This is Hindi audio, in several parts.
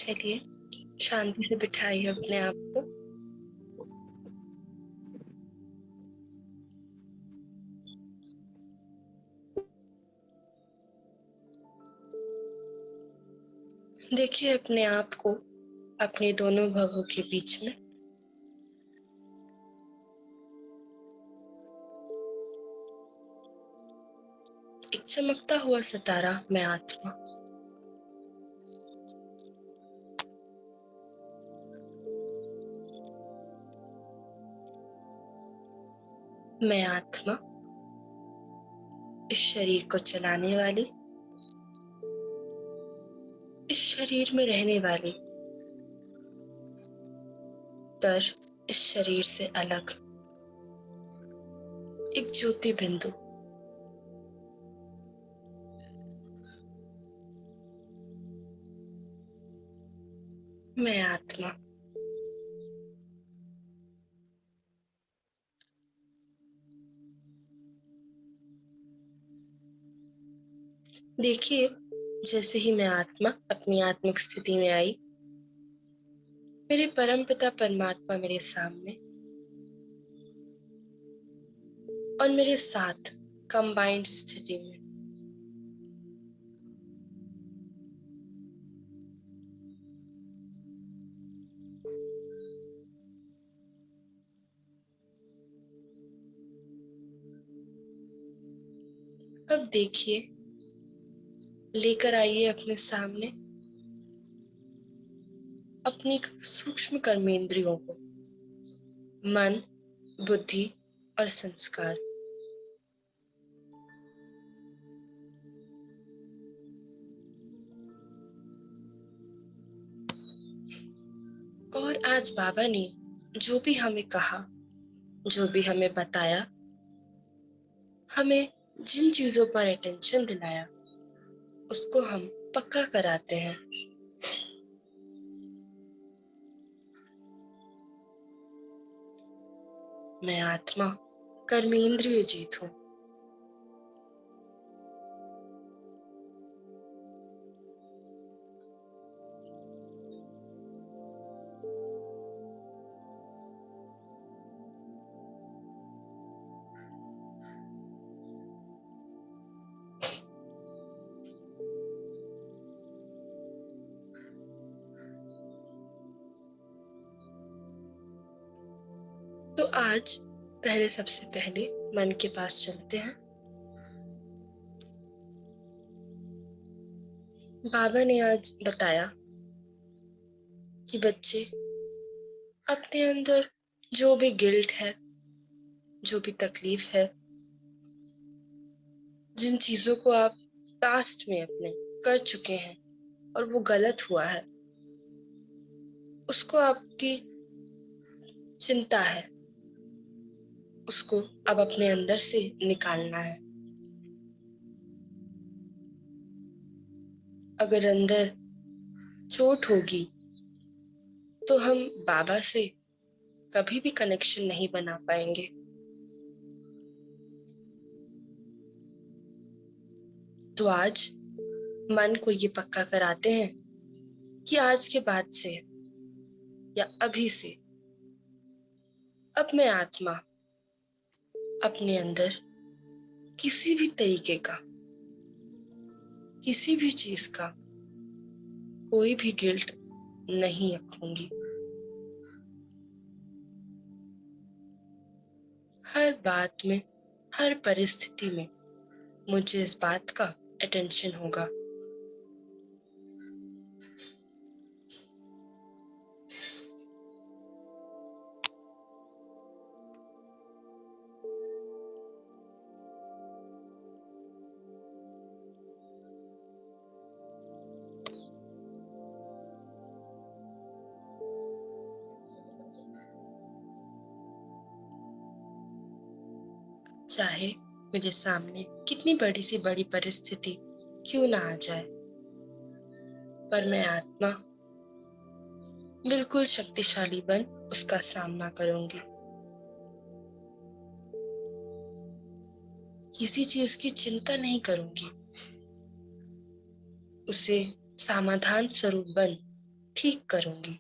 चलिए, शांति से बिठाइए अपने आप को। देखिए अपने आप को अपने दोनों भवों के बीच में। एक चमकता हुआ सितारा मैं आत्मा। मैं आत्मा इस शरीर को चलाने वाली, इस शरीर में रहने वाली, पर इस शरीर से अलग एक ज्योति बिंदु। मैं आत्मा देखिए, जैसे ही मैं आत्मा अपनी आत्मिक स्थिति में आई, मेरे परमपिता परमात्मा मेरे सामने और मेरे साथ कंबाइंड स्थिति में। अब देखिए, लेकर आइए अपने सामने अपनी सूक्ष्म कर्मेंद्रियों को, मन, बुद्धि और संस्कार। और आज बाबा ने जो भी हमें कहा, जो भी हमें बताया, हमें जिन चीजों पर अटेंशन दिलाया, उसको हम पक्का कराते हैं। मैं आत्मा कर्मेंद्रिय जीत हूं। तो आज सबसे पहले मन के पास चलते हैं। बाबा ने आज बताया कि बच्चे, अपने अंदर जो भी गिल्ट है, जो भी तकलीफ है, जिन चीजों को आप पास्ट में अपने कर चुके हैं और वो गलत हुआ है, उसको आपकी चिंता है, उसको अब अपने अंदर से निकालना है। अगर अंदर चोट होगी तो हम बाबा से कभी भी कनेक्शन नहीं बना पाएंगे। तो आज मन को ये पक्का कराते हैं कि आज के बाद से या अभी से अब मैं आत्मा अपने अंदर किसी भी तरीके का, किसी भी चीज का कोई भी गिल्ट नहीं रखूंगी। हर बात में, हर परिस्थिति में मुझे इस बात का अटेंशन होगा। चाहे मेरे सामने कितनी बड़ी सी बड़ी परिस्थिति क्यों ना आ जाए, पर मैं आत्मा बिल्कुल शक्तिशाली बन उसका सामना करूंगी। किसी चीज की चिंता नहीं करूंगी, उसे समाधान स्वरूप बन ठीक करूंगी।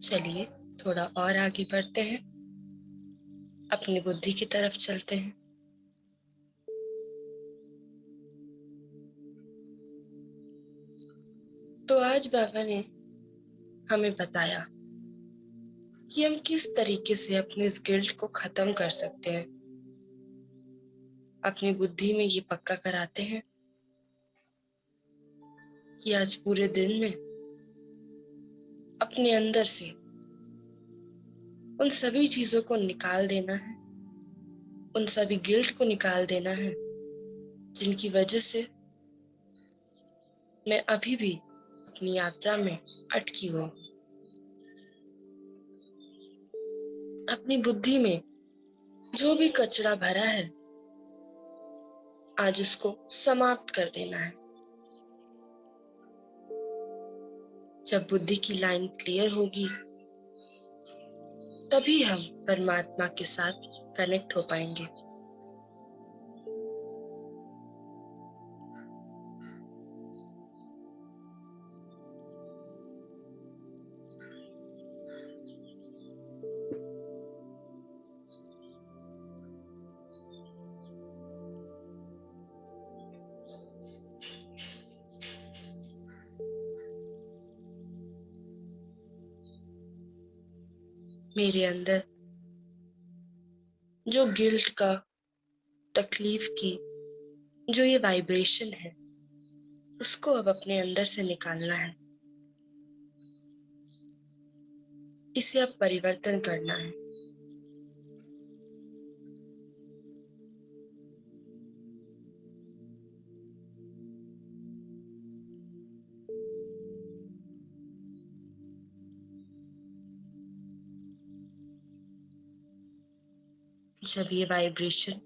चलिए थोड़ा और आगे बढ़ते हैं, अपनी बुद्धि की तरफ चलते हैं। तो आज बाबा ने हमें बताया कि हम किस तरीके से अपने इस गिल्ट को खत्म कर सकते हैं। अपनी बुद्धि में ये पक्का कराते हैं कि आज पूरे दिन में अपने अंदर से उन सभी चीजों को निकाल देना है, उन सभी गिल्ट को निकाल देना है जिनकी वजह से मैं अभी भी अपनी यात्रा में अटकी हुई हूँ। अपनी बुद्धि में जो भी कचरा भरा है आज उसको समाप्त कर देना है। जब बुद्धि की लाइन क्लियर होगी तभी हम परमात्मा के साथ कनेक्ट हो पाएंगे। मेरे अंदर जो गिल्ट का, तकलीफ की जो ये वाइब्रेशन है उसको अब अपने अंदर से निकालना है। इसे अब परिवर्तन करना है। जब ये वाइब्रेशन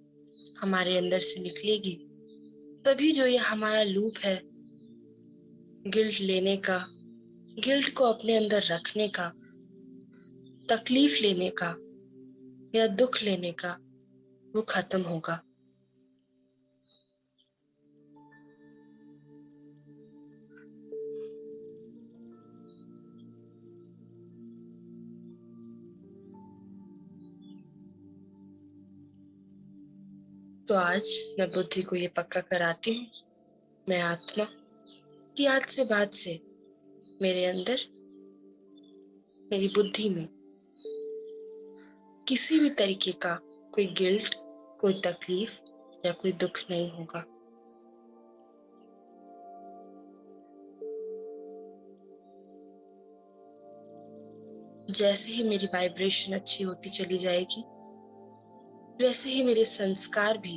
हमारे अंदर से निकलेगी तभी जो ये हमारा लूप है गिल्ट लेने का, गिल्ट को अपने अंदर रखने का, तकलीफ लेने का या दुख लेने का, वो खत्म होगा। तो आज मैं बुद्धि को ये पक्का कराती हूँ, मैं आत्मा की आज से बाद से मेरे अंदर, मेरी बुद्धि में किसी भी तरीके का कोई गिल्ट, कोई तकलीफ या कोई दुख नहीं होगा। जैसे ही मेरी वाइब्रेशन अच्छी होती चली जाएगी वैसे ही मेरे संस्कार भी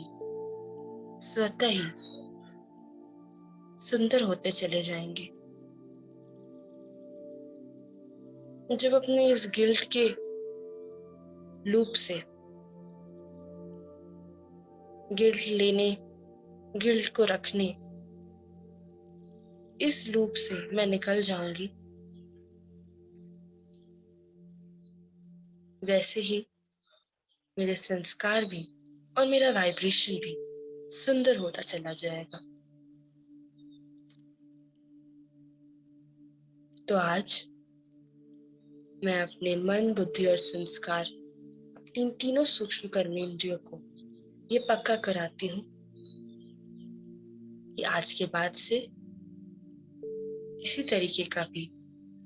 स्वतः ही सुंदर होते चले जाएंगे। जब अपने इस गिल्ट के लूप से, गिल्ट लेने, गिल्ट को रखने, इस लूप से मैं निकल जाऊंगी, वैसे ही मेरे संस्कार भी और मेरा वाइब्रेशन भी सुंदर होता चला जाएगा। तो आज मैं अपने मन, बुद्धि और संस्कार, इन तीनों सूक्ष्म कर्मेंद्रियों को ये पक्का कराती हूँ कि आज के बाद से किसी तरीके का भी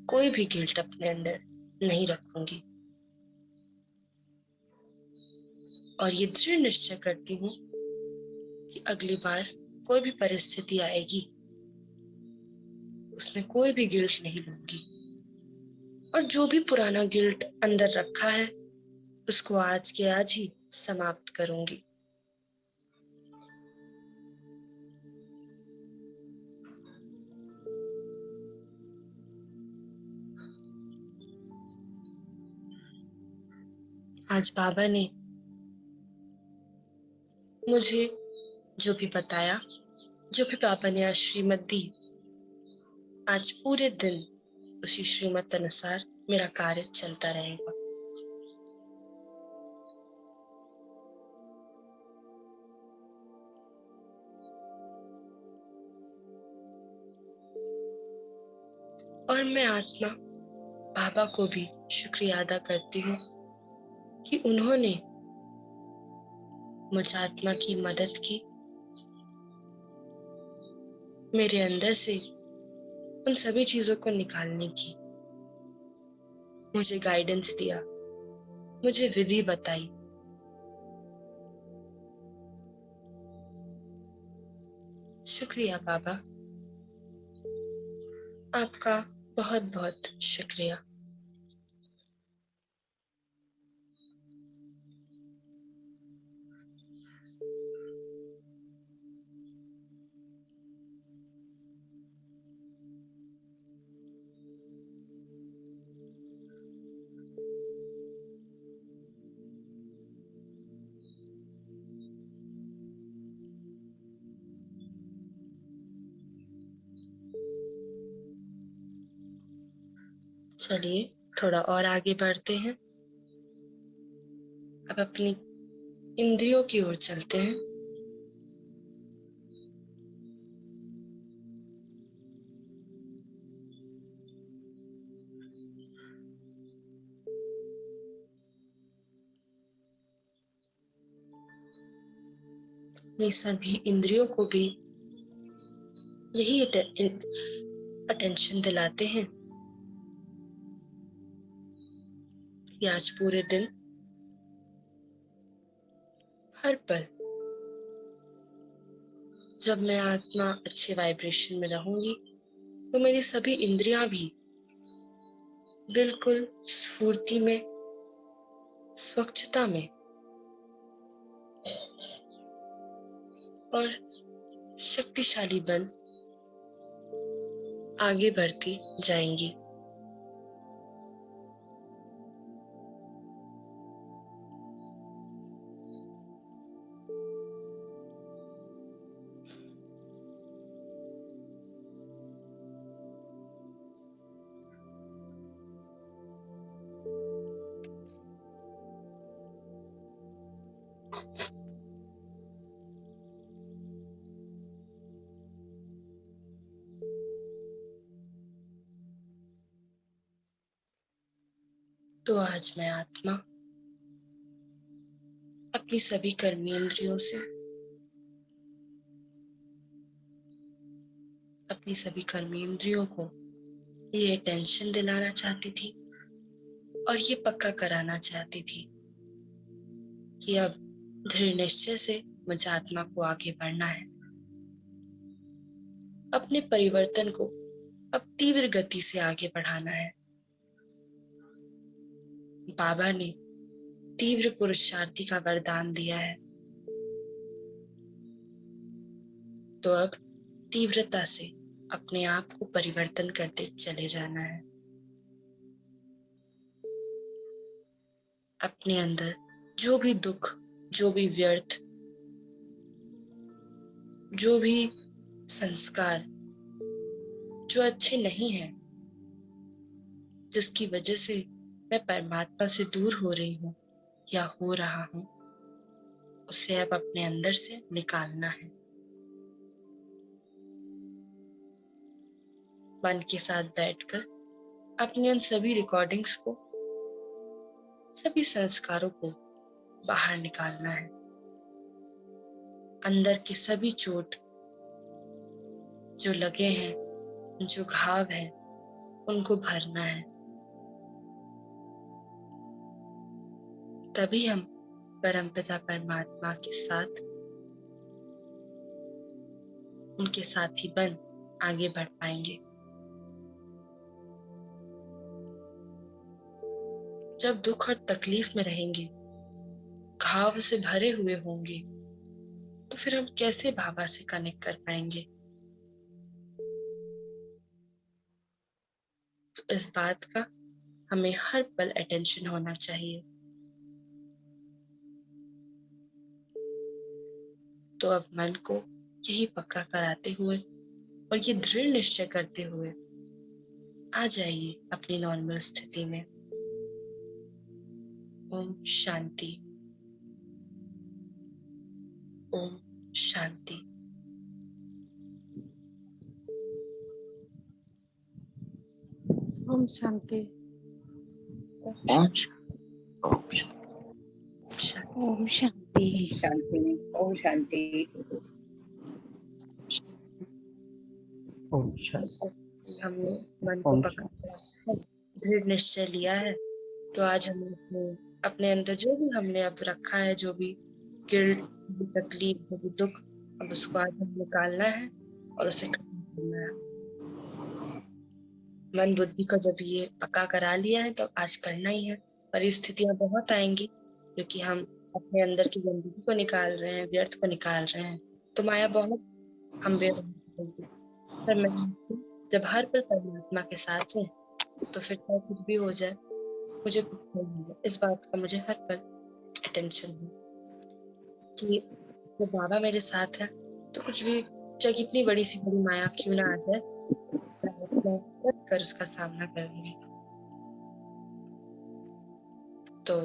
कोई भी गिल्ट अपने अंदर नहीं रखूंगी। और ये दृढ़ निश्चय करती हूँ कि अगली बार कोई भी परिस्थिति आएगी उसमें कोई भी गिल्ट नहीं लूंगी, और जो भी पुराना गिल्ट अंदर रखा है उसको आज के आज ही समाप्त करूंगी। आज बाबा ने मुझे जो भी बताया, जो भी पापा ने आज श्रीमत दी, आज पूरे दिन उसी श्रीमत अनुसार मेरा कार्य चलता रहेगा। और मैं आत्मा बाबा को भी शुक्रिया अदा करती हूँ कि उन्होंने मुझ आत्मा की मदद की, मेरे अंदर से उन सभी चीजों को निकालने की, मुझे गाइडेंस दिया, मुझे विधि बताई। शुक्रिया बाबा, आपका बहुत बहुत शुक्रिया। चलिए थोड़ा और आगे बढ़ते हैं। अब अपनी इंद्रियों की ओर चलते हैं। अपनी सभी इंद्रियों को भी यही अटेंशन दिलाते हैं कि आज पूरे दिन, हर पल, जब मैं आत्मा अच्छे वाइब्रेशन में रहूंगी तो मेरी सभी इंद्रियां भी बिल्कुल स्फूर्ति में, स्वच्छता में और शक्तिशाली बन आगे बढ़ती जाएंगी। तो आज मैं आत्मा अपनी सभी कर्मेंद्रियों से, अपनी सभी कर्मेंद्रियों को ये टेंशन दिलाना चाहती थी और ये पक्का कराना चाहती थी कि अब दृढ़ निश्चय से मुझे आत्मा को आगे बढ़ना है। अपने परिवर्तन को अब तीव्र गति से आगे बढ़ाना है। बाबा ने तीव्र पुरुषार्थी का वरदान दिया है, तो अब तीव्रता से अपने आप को परिवर्तन करते चले जाना है। अपने अंदर जो भी दुख, जो भी व्यर्थ, जो भी संस्कार जो अच्छे नहीं हैं, जिसकी वजह से मैं परमात्मा से दूर हो रही हूँ या हो रहा हूँ, उसे अब अपने अंदर से निकालना है। मन के साथ बैठकर अपनी उन सभी रिकॉर्डिंग्स को, सभी संस्कारों को बाहर निकालना है। अंदर के सभी चोट जो लगे हैं, जो घाव हैं, उनको भरना है। तभी हम परमपिता परमात्मा के साथ, उनके साथी बन आगे बढ़ पाएंगे। जब दुख और तकलीफ में रहेंगे, घाव से भरे हुए होंगे, तो फिर हम कैसे बाबा से कनेक्ट कर पाएंगे? तो इस बात का हमें हर पल अटेंशन होना चाहिए। तो अब मन को यही पक्का कराते हुए और ये दृढ़ निश्चय करते हुए आ जाइए अपनी नॉर्मल स्थिति में। ओम शांति। ओम शांति। ओम शांति। ओम ओम शांति। शांति। ओम शांति। ओम शांति। हमने मन को पकड़ दृढ़ निश्चय लिया है, तो आज हमें अपने अंदर जो भी हमने अब रखा है, जो भी गिल्ट, जो भी तकलीफ, जो भी दुख, अब उसको आज हमें निकालना है और उसे खत्म करना है। मन बुद्धि को जब ये पक्का करा लिया है तो आज करना ही है। परिस्थितियां बहुत आएंगी क्योंकि हम अपने अंदर की गंदगी को निकाल रहे हैं, व्यर्थ को निकाल रहे हैं, तो माया बहुत खंबे रहेगी। पर मैं जब हर पल परमात्मा के साथ हूँ तो फिर चाहे कुछ भी हो जाए मुझे कुछ नहीं है। इस बात का मुझे हर पल टेंशन है कि जो बाबा मेरे साथ है तो कुछ भी, चाहे कितनी बड़ी सी बड़ी माया क्यों ना आ जाए, मैं कर उसका सामना करूंगी। तो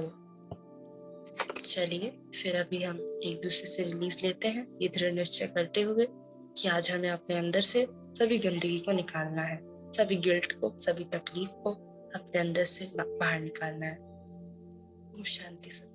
चलिए फिर अभी हम एक दूसरे से रिलीज लेते हैं, ये दृढ़ निश्चय करते हुए कि आज हमें अपने अंदर से सभी गंदगी को निकालना है, सभी गिल्ट को, सभी तकलीफ को अपने अंदर से बाहर निकालना है। शांति से।